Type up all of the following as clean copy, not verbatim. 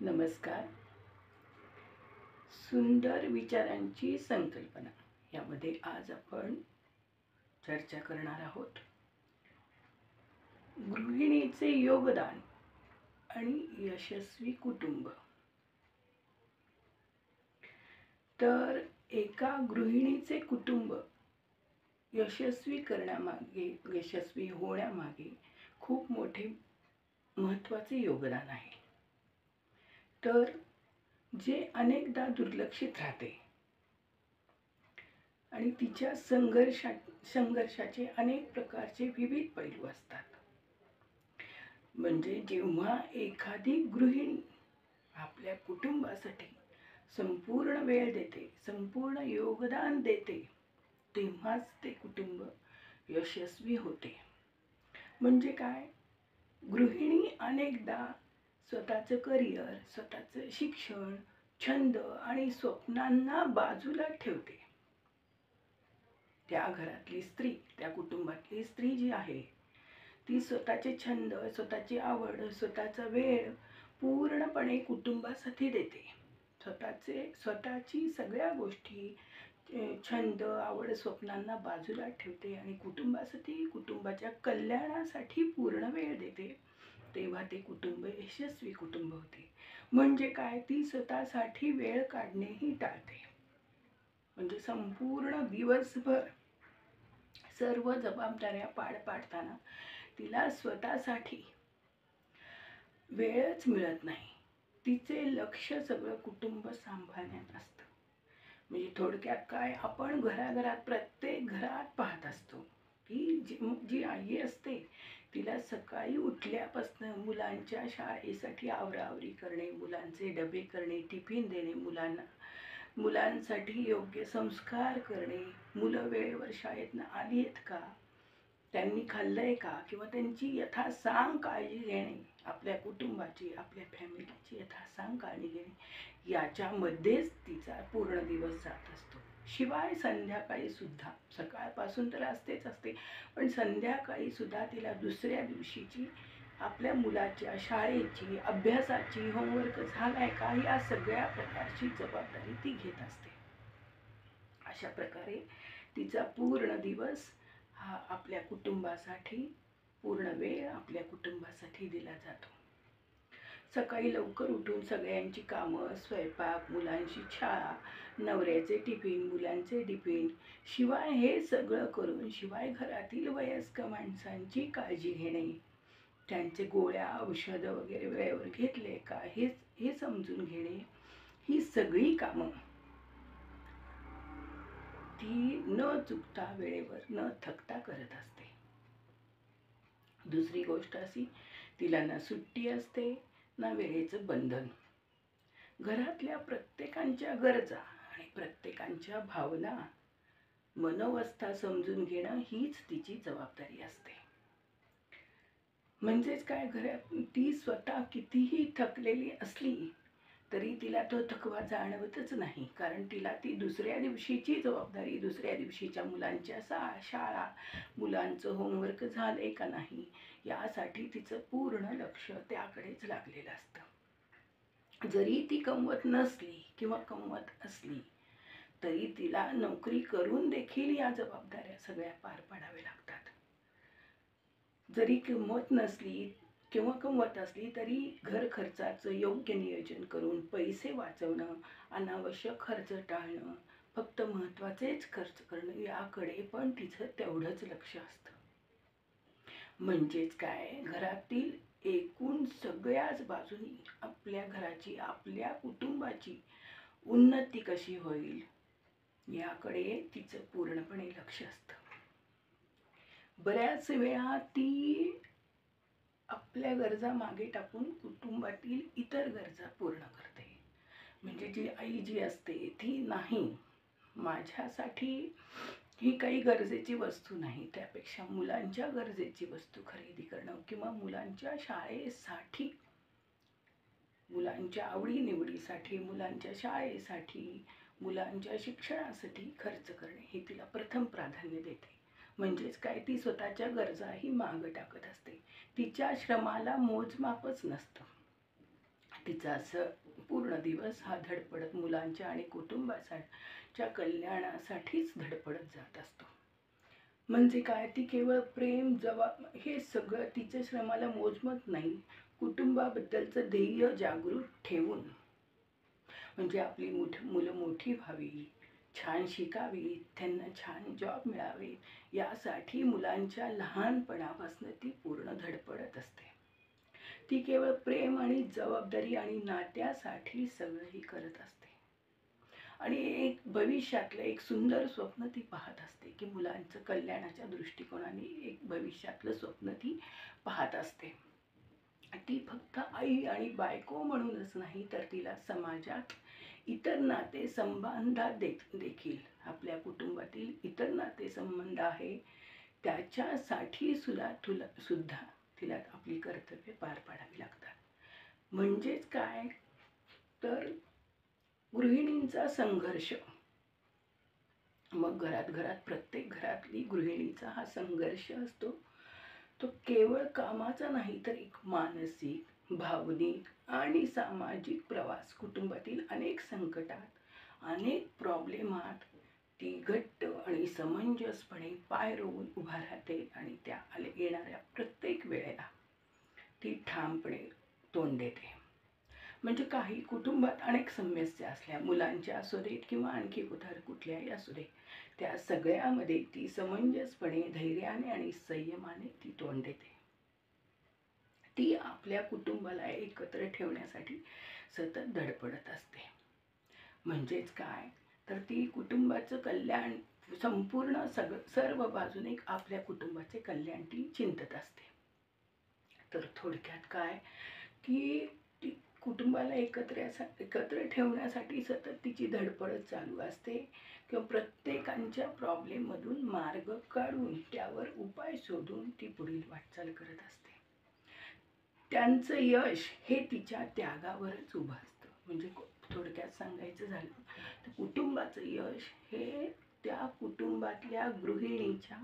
नमस्कार. सुंदर विचारांची संकल्पना यामध्ये आज आपण चर्चा करणार आहोत. गृहिणीचे योगदान आणि यशस्वी कुटुंब. तर एका गृहिणीचे कुटुंब यशस्वी होण्यामागे खूप मोठे महत्त्वाचे योगदान आहे. तर जे अनेकदा दुर्लक्षित राहते आणि तिच्या संघर्षाचे अनेक प्रकारचे विविध पैलू असतात. म्हणजे जेव्हा एखादी गृहिणी आपल्या कुटुंबासाठी संपूर्ण वेळ देते, संपूर्ण योगदान देते, तेव्हाच ते कुटुंब यशस्वी होते. म्हणजे काय? गृहिणी अनेकदा स्वतःचं करिअर, स्वतःचं शिक्षण, छंद आणि स्वप्नांना बाजूला ठेवते. त्या घरातली स्त्री, त्या कुटुंबातली स्त्री जी आहे ती स्वतःचे छंद, स्वतःची आवड, स्वतःचा वेळ पूर्णपणे कुटुंबासाठी देते. स्वतःची सगळ्या गोष्टी, छंद, आवड, स्वप्नांना बाजूला ठेवते आणि कुटुंबासाठी, कुटुंबाच्या कल्याणासाठी पूर्ण वेळ देते. तेव्हा ते कुटुंब यशस्वी कुटुंब होते. म्हणजे काय? ती स्वतःसाठी वेळ काढणेही टाळते. म्हणजे संपूर्ण दिवसभर सर्व जबाबदाऱ्या पार पाडताना तिला स्वतःसाठी वेळच मिळत नाही. तिचे लक्ष सगळं कुटुंब सांभाळण्यात असतं. म्हणजे थोडक्यात काय, आपण घराघरात, प्रत्येक घरात पाहत असतो की जी आई असते तिला सकाळी उठल्यापासून मुलांच्या शाळेसाठी आवराआवरी करणे, मुलांचे डबे करणे, टिफिन देणे मुलांना, मुलांसाठी योग्य संस्कार करणे, मुलं वेळेवर शाळेतनं आली आहेत का, त्यांनी खाल्लंय का, किंवा त्यांची यथासांग काळजी घेणे, आपल्या कुटुंबाची, आपल्या फॅमिलीची यथासांग काळजी घेणे, याच्यामध्येच तिचा पूर्ण दिवस जात असतो. शिवाय संध्याकाळी सुद्धा, सकाळपासून तर असते, पण संध्याकाळी सुद्धा तिला दुसऱ्या दिवशीची, आपल्या मुलाच्या शाळेची, अभ्यासाची, होमवर्क झालाय का, या सगळ्या प्रकारची जबाबदारी ती घेत असते. अशा प्रकारे तिचा पूर्ण दिवस हा आपल्या कुटुंबासाठी, पूर्ण वेळ आपल्या कुटुंबासाठी दिला जातो. सकाळी लवकर उठून सगळ्यांची कामं, स्वयंपाक, मुलांची शाळा, नवऱ्याचे टिफिन, मुलांचे टिफिन, शिवाय हे सगळं करून शिवाय घरातील वयस्कर माणसांची काळजी घेणे, त्यांचे गोळ्या, औषधं वगैरे वेळेवर घेतले का हे समजून घेणे, ही सगळी कामं ती न चुकता, वेळेवर न थकता करत असते. दुसरी गोष्ट अशी, तिला ना सुट्टी असते ना वेळेचं बंधन. घरातल्या प्रत्येकांच्या गरजा आणि प्रत्येकांच्या भावना, मनोवस्था समजून घेणं हीच तिची जबाबदारी असते. म्हणजेच काय, घरात ती स्वतः कितीही थकलेली असली तरी तिला तो थकवा जाणवतच नाही. कारण तिला ती दुसऱ्या दिवशीची जबाबदारी, दुसऱ्या दिवशीच्या मुलांच्या शाळा, मुलांचं होमवर्क झालंय का नाही, यासाठी तिचं पूर्ण लक्ष त्याकडेच लागलेलं असतं. जरी ती कमवत नसली किंवा कमवत असली तरी तिला नोकरी करून देखील या जबाबदाऱ्या सगळ्या पार पाडाव्या लागतात. जरी कमवत नसली किंवा कमवत असली तरी घर खर्चाचं योग्य नियोजन करून पैसे वाचवणं, अनावश्यक खर्च टाळणं, फक्त महत्त्वाचेच खर्च करणं, याकडे पण तिचं तेवढंच लक्ष असतं. म्हणजेच काय, घरातील एकूण सगळ्याच बाजूनी आपल्या घराची, आपल्या कुटुंबाची उन्नती कशी होईल याकडे तिचं पूर्णपणे लक्ष असतं. बऱ्याच वेळा ती आपल्या गरजा मागे टाकून कुटुंबातील इतर गरजा पूर्ण करते. म्हणजे जी आई जी असते ती, नाही, माझ्यासाठी ही काही गरजेची वस्तू नाही, त्यापेक्षा मुलांच्या गरजेची वस्तू खरेदी करणं किंवा मुलांच्या शाळेसाठी, मुलांच्या आवडीनिवडीसाठी, मुलांच्या शाळेसाठी, मुलांच्या शिक्षणासाठी खर्च करणे हे तिला प्रथम प्राधान्य देते. म्हणजेच काय, ती स्वतःच्या गरजाही मागं टाकत असते. तिच्या श्रमाला मोजमापच नसतं. तिचा असं पूर्ण दिवस हा धडपडत मुलांच्या आणि कुटुंबाच्या कल्याणासाठीच धडपडत जात असतो. म्हणजे काय, ती केवळ प्रेम हे सगळं तिच्या श्रमाला मोजमत नाही, कुटुंबाबद्दलचं ध्येय जागृत ठेवून, म्हणजे आपली मुलं मोठी व्हावी, छान शिकावी, त्यांना छान जॉब मिळावे, यासाठी मुलांच्या लहानपणापासून ती पूर्ण धडपडत असते. ती केवळ प्रेम आणि जबाबदारी आणि नात्यासाठी सगळंही करत असते. आणि एक भविष्यातलं एक सुंदर स्वप्न ती पाहत असते, की मुलांचं कल्याणाच्या दृष्टिकोनाने एक भविष्यातलं स्वप्न ती पाहत असते. ती फक्त आई आणि बायको म्हणूनच नाही, तर तिला समाजात इतर नाते संबंधात देखील, आपल्या कुटुंबातील इतर नाते संबंध आहे त्याच्यासाठी सुद्धा तिला आपली कर्तव्य पार पाडावी लागतात. म्हणजेच काय, तर गृहिणींचा संघर्ष, मग घरात प्रत्येक घरातली गृहिणीचा हा संघर्ष असतो, तो केवळ कामाचा नाही, तर एक मानसिक, भावनिक आणि सामाजिक प्रवास. कुटुंबातील अनेक संकटात, अनेक प्रॉब्लेमात ती घट्ट आणि समंजसपणे पाय रोवून उभा राहते आणि त्या येणाऱ्या प्रत्येक वेळेला ती ठामपणे तोंड देते. म्हणजे काही कुटुंबात अनेक समस्या असल्या, मुलांच्या असू देत किंवा आणखी कुठल्याही असू दे, त्या सगळ्यामध्ये ती समंजसपणे, धैर्याने आणि संयमाने ती तोंड देते. ती आपल्या कुटुंबाला एकत्र ठेवण्यासाठी सतत धडपडत असते. म्हणजेच काय, तर ती कुटुंबाचं कल्याण संपूर्ण सर्व बाजूने आपल्या कुटुंबाचे कल्याण ती चिंतत असते. तर थोडक्यात काय, की ती कुटुंबाला एकत्र ठेवण्यासाठी सतत तिची धडपड चालू असते, किंवा प्रत्येकांच्या प्रॉब्लेममधून मार्ग काढून त्यावर उपाय शोधून ती पुढील वाटचाल करत असते. त्यांचं यश हे तिच्या त्यागावरच उभं असतं. म्हणजे थोडक्यात सांगायचं झालं तर कुटुंबाचं यश हे त्या कुटुंबातल्या गृहिणीच्या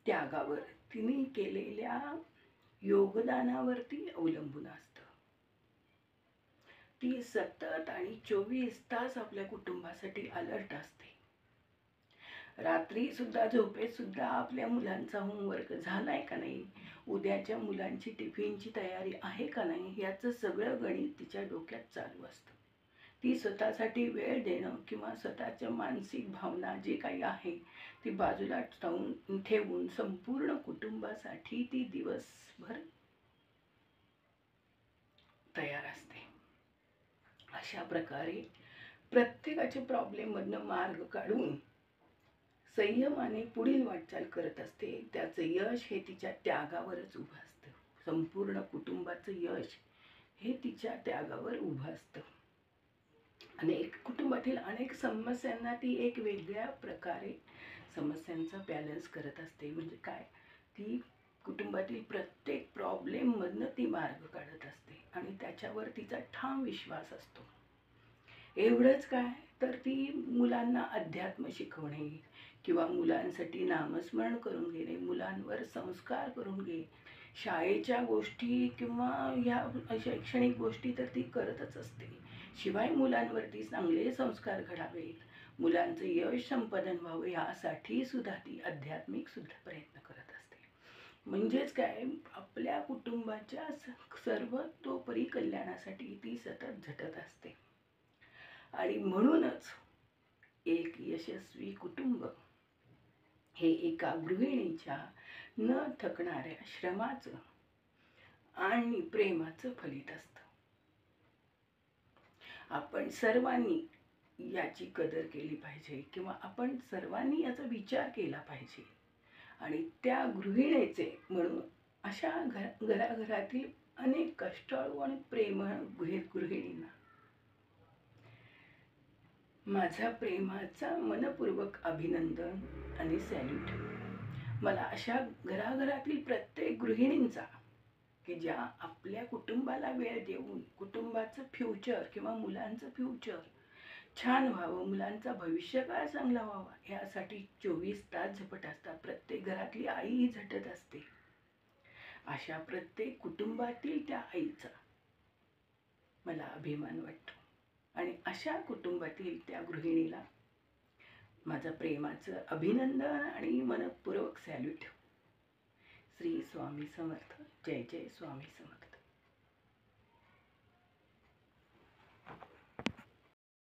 त्यागावर, तिने केलेल्या योगदानावरती अवलंबून असतं. ती सतत आणि 24 तास आपल्या कुटुंबासाठी अलर्ट असते. रात्री सुद्धा, झोपेत सुद्धा आपल्या मुलांचा होमवर्क झालाय का नाही, उद्याच्या मुलांची टिफिनची तयारी आहे का नाही, याचं सगळं गणित तिच्या डोक्यात चालू असतं. ती स्वतःसाठी वेळ देणं किंवा स्वतःच्या मानसिक भावना जे काही आहे ती बाजूला ठेवून संपूर्ण कुटुंबासाठी ती दिवसभर तयार असते. अशा प्रकारे प्रत्येकाच्या प्रॉब्लेममधनं मार्ग काढून संयमाने पुढील वाटचाल करत असते. त्याचं यश हे तिच्या त्यागावरच उभं असतं. संपूर्ण कुटुंबाचं यश हे तिच्या त्यागावर उभं असतं. कुटुंबातील अनेक समस्यांना ती एक वेगळ्या प्रकारे समस्यांचा बॅलन्स करत असते. म्हणजे काय, ती कुटुंबातील प्रत्येक प्रॉब्लेममधनं ती मार्ग काढत असते आणि त्याच्यावर तिचा ठाम विश्वास असतो. एवढंच काय, तर ती मुलांना अध्यात्म शिकवणे किंवा मुलांसाठी नामस्मरण करून घेणे, मुलांवर संस्कार करून घे, शाळेच्या गोष्टी किंवा ह्या शैक्षणिक गोष्टी तर ती करतच असते. शिवाय मुलांवरती चांगले संस्कार घडावेत, मुलांचं यश संपादन व्हावं, यासाठी सुद्धा ती आध्यात्मिक सुद्धा प्रयत्न करत असते. म्हणजेच काय, आपल्या कुटुंबाच्या सर्वतोपरी कल्याणासाठी ती सतत झटत असते. आणि म्हणूनच एक यशस्वी कुटुंब हे एका गृहिणीच्या न थकणाऱ्या श्रमाचं आणि प्रेमाचं फलित असतं. आपण सर्वांनी याची कदर केली पाहिजे, किंवा आपण सर्वांनी याचा विचार केला पाहिजे. आणि त्या गृहिणीचे म्हणून अशा घराघरातील अनेक कष्टाळू आणि प्रेमळ गृहिणींना माझा प्रेमाचा मनपूर्वक अभिनंदन आणि सॅल्यूट. मला अशा घराघरातील प्रत्येक गृहिणींचा, की ज्या आपल्या कुटुंबाला वेळ देऊन कुटुंबाचं फ्युचर किंवा मुलांचं फ्युचर छान व्हावं, मुलांचा भविष्यकाळ चांगला व्हावा, यासाठी 24 तास झटत असतात. प्रत्येक घरातली आई झटत असते. अशा प्रत्येक कुटुंबातील त्या आईचा मला अभिमान वाटतो. आणि अशा कुटुंबातील त्या गृहिणीला माझं प्रेमाचं अभिनंदन आणि मनपूर्वक सॅल्यूट. श्री स्वामी समर्थ. जय जय स्वामी समर्थ.